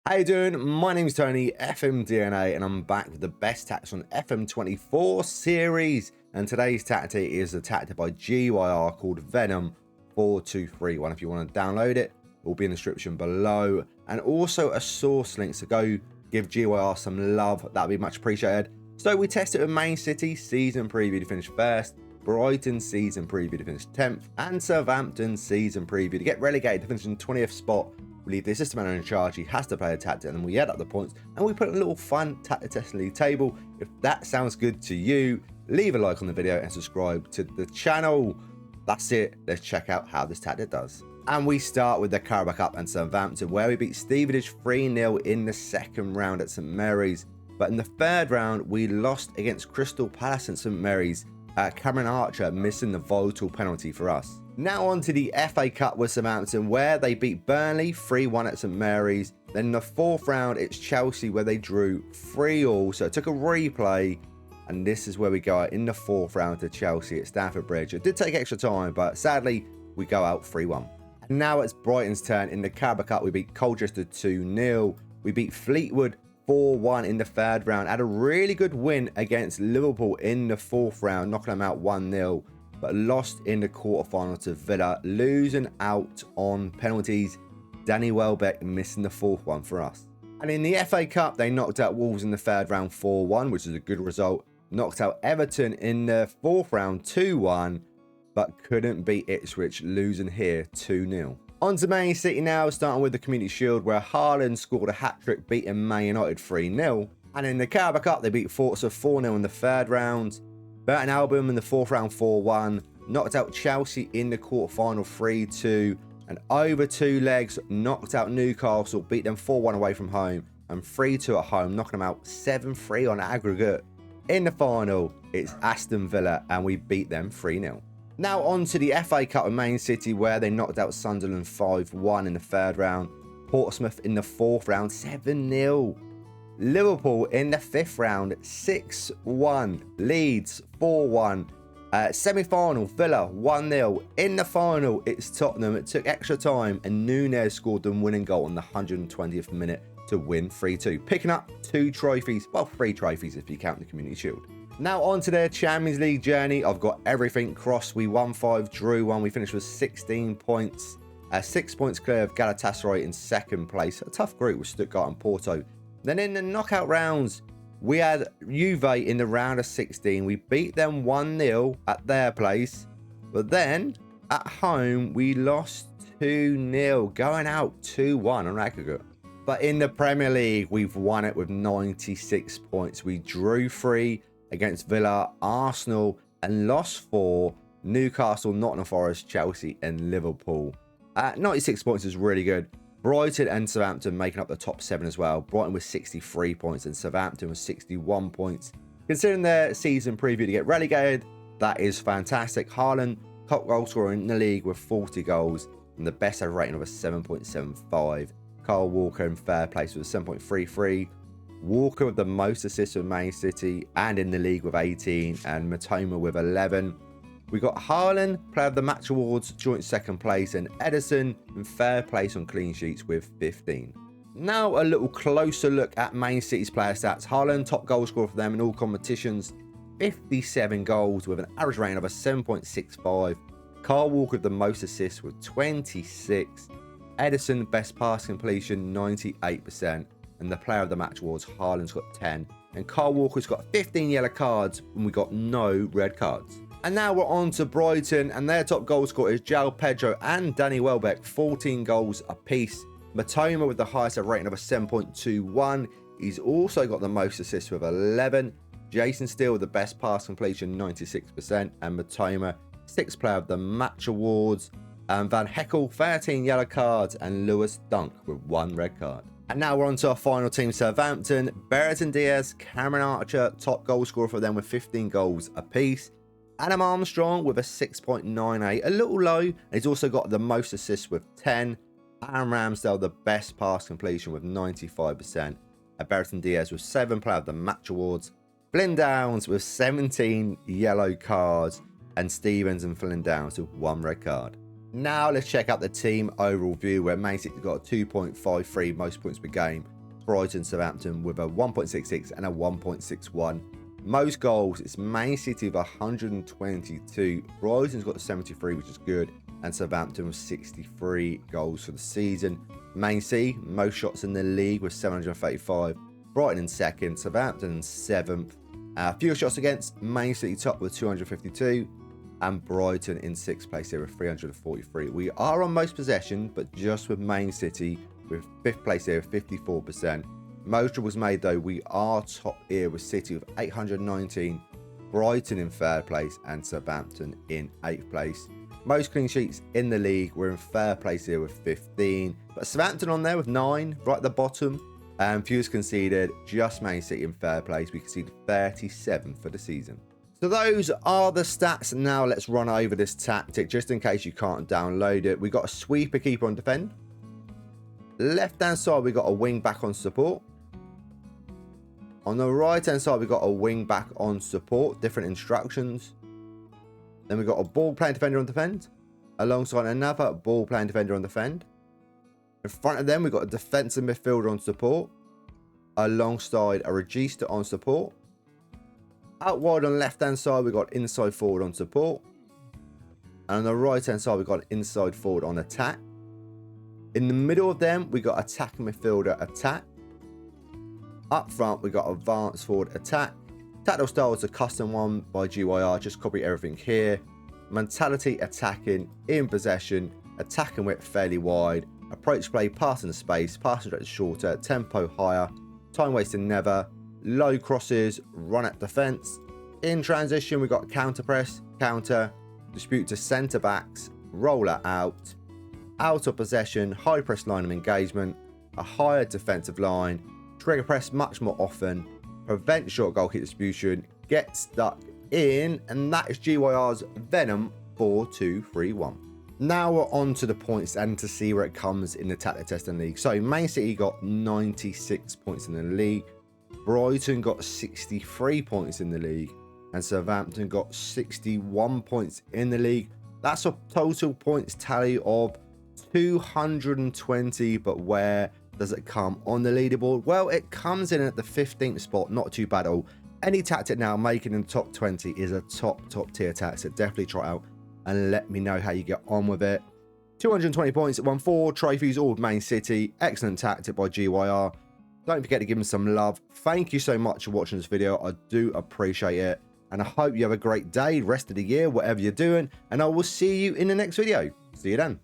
How you doing? My name's Tony, FMDNA, and I'm back with the best tactics on FM24 series. And today's tactic is a tactic by GYR called Venom 4231. If you want to download it, it will be in the description below. And also a source link, so go give GYR some love. That would be much appreciated. So we tested with Man City season preview to finish first, Brighton season preview to finish 10th, and Southampton season preview to get relegated to finish in 20th spot. We leave the assistant manager in charge. He has to play a tactic, and then we add up the points and we put a little fun tactic test league table. If that sounds good to you, leave a like on the video and subscribe to the channel. That's it. Let's check out how this tactic does. And we start with the Carabao Cup and Southampton, where we beat Stevenage 3-0 in the second round at St Mary's. But in the third round, we lost against Crystal Palace and St Mary's. Cameron Archer missing the vital penalty for us. Now on to the FA Cup with Southampton, where they beat Burnley 3-1 at St Mary's. Then in the fourth round, it's Chelsea, where they drew 3-3. So it took a replay, and this is where we go out in the fourth round to Chelsea at Stamford Bridge. It did take extra time, but sadly, we go out 3-1. And now it's Brighton's turn. In the Carabao Cup, we beat Colchester 2-0. We beat Fleetwood 4-1 in the third round. Had a really good win against Liverpool in the fourth round, knocking them out 1-0, but lost in the quarterfinal to Villa, losing out on penalties. Danny Welbeck missing the fourth one for us. And in the FA Cup, they knocked out Wolves in the third round 4-1, which is a good result. Knocked out Everton in the fourth round 2-1, but couldn't beat Ipswich, losing here 2-0. On to Man City now, starting with the Community Shield, where Haaland scored a hat-trick, beating Man United 3-0. And in the Carabao Cup, they beat Forza 4-0 in the third round. Burton Albion in the fourth round 4-1. Knocked out Chelsea in the quarterfinal 3-2. And over two legs, knocked out Newcastle, beat them 4-1 away from home. And 3-2 at home, knocking them out 7-3 on aggregate. In the final, it's Aston Villa, and we beat them 3-0. Now on to the FA Cup with Man City, where they knocked out Sunderland 5-1 in the third round. Portsmouth in the fourth round 7-0. Liverpool in the fifth round 6-1. Leeds 4-1. Semi-final, Villa 1-0. In the final, it's Tottenham. It took extra time, and Nunez scored the winning goal in the 120th minute to win 3-2. Picking up 2 trophies, well, 3 trophies if you count the Community Shield. Now on to their Champions League journey. I've got everything crossed. We won 5, drew 1. We finished with 16 points. 6 points clear of Galatasaray in second place. A tough group with Stuttgart and Porto. Then in the knockout rounds, we had Juve in the round of 16. We beat them 1-0 at their place. But then at home, we lost 2-0, going out 2-1 on aggregate. But in the Premier League, we've won it with 96 points. We drew 3 against Villa, Arsenal, and lost 4, Newcastle, Nottingham Forest, Chelsea, and Liverpool. 96 points is really good. Brighton and Southampton making up the top 7 as well. Brighton with 63 points and Southampton with 61 points. Considering their season preview to get relegated, that is fantastic. Haaland, top goal scorer in the league with 40 goals and the best ever rating of a 7.75. Kyle Walker in third place with a 7.33. Walker with the most assists with Man City and in the league with 18, and Matoma with 11. We got Haaland, Player of the Match Awards, joint second place, and Edison in third place on clean sheets with 15. Now a little closer look at Man City's player stats. Haaland, top goal scorer for them in all competitions, 57 goals with an average rating of a 7.65. Kyle Walker with the most assists with 26. Edison, best pass completion, 98%. And the Player of the Match Awards, Haaland's got 10. And Kyle Walker's got 15 yellow cards, and we got no red cards. And now we're on to Brighton, and their top goal scorer is João Pedro and Danny Welbeck, 14 goals apiece. Matoma with the highest rating of a 7.21. He's also got the most assists with 11. Jason Steele with the best pass completion, 96%. And Matoma, 6th Player of the Match Awards. And Van Heckel, 13 yellow cards. And Lewis Dunk with 1 red card. And now we're on to our final team, Southampton. Brereton Diaz, Cameron Archer, top goal scorer for them with 15 goals apiece. Adam Armstrong with a 6.98, a little low. And he's also got the most assists with 10. Aaron Ramsdale, the best pass completion with 95%. And Brereton Diaz with 7 Player of the Match Awards. Flynn Downs with 17 yellow cards. And Stevens and Flynn Downs with 1 red card. Now let's check out the team overall view, where Man City got a 2.53 most points per game. Brighton, Southampton with a 1.66 and a 1.61. Most goals, it's Man City with 122. Brighton's got 73, which is good. And Southampton with 63 goals for the season. Man City, most shots in the league with 735. Brighton in second, Southampton in seventh. Fewer shots against, Man City top with 252. And Brighton in sixth place here with 343. We are on most possession, but just with Man City with fifth place here with 54%. Most dribbles made though, we are top here with City with 819. Brighton in third place and Southampton in eighth place. Most clean sheets in the league, we're in third place here with 15. But Southampton on there with 9, right at the bottom. And fewest conceded, just Man City in third place. We conceded 37 for the season. So those are the stats. Now let's run over this tactic, just in case you can't download it. We got a sweeper keeper on defend. Left hand side, we got a wing back on support. On the right hand side, we got a wing back on support, different instructions. Then we got a ball playing defender on defend, alongside another ball playing defender on defend. In front of them, we got a defensive midfielder on support, alongside a regista on support. Out wide on the left hand side, we got inside forward on support. And on the right hand side, we got inside forward on attack. In the middle of them, we got attacking midfielder attack. Up front, we got advanced forward attack. Tactical style is a custom one by GYR, just copy everything here. Mentality attacking, in possession, attacking width fairly wide. Approach play, passing the space, passing direction shorter, tempo higher, time wasting never. Low crosses, run at defense. In transition, we got counter press, counter, dispute to centre backs, roller out of possession, high press line of engagement, a higher defensive line, trigger press much more often, prevent short goal kick distribution, get stuck in, and that is GYR's Venom 4231. Now we're on to the points and to see where it comes in the tactic testing league. So Man City got 96 points in the league. Brighton got 63 points in the league, and Southampton got 61 points in the league. That's a total points tally of 220, but where does it come on the leaderboard? Well, it comes in at the 15th spot, not too bad at all. Any tactic now making in the top 20 is a top tier tactic. Definitely try it out and let me know how you get on with it. 220 points, won 4 trophies, all with Man City. Excellent tactic by GYR. Don't forget to give him some love. Thank you so much for watching this video. I do appreciate it. And I hope you have a great day, rest of the year, whatever you're doing. And I will see you in the next video. See you then.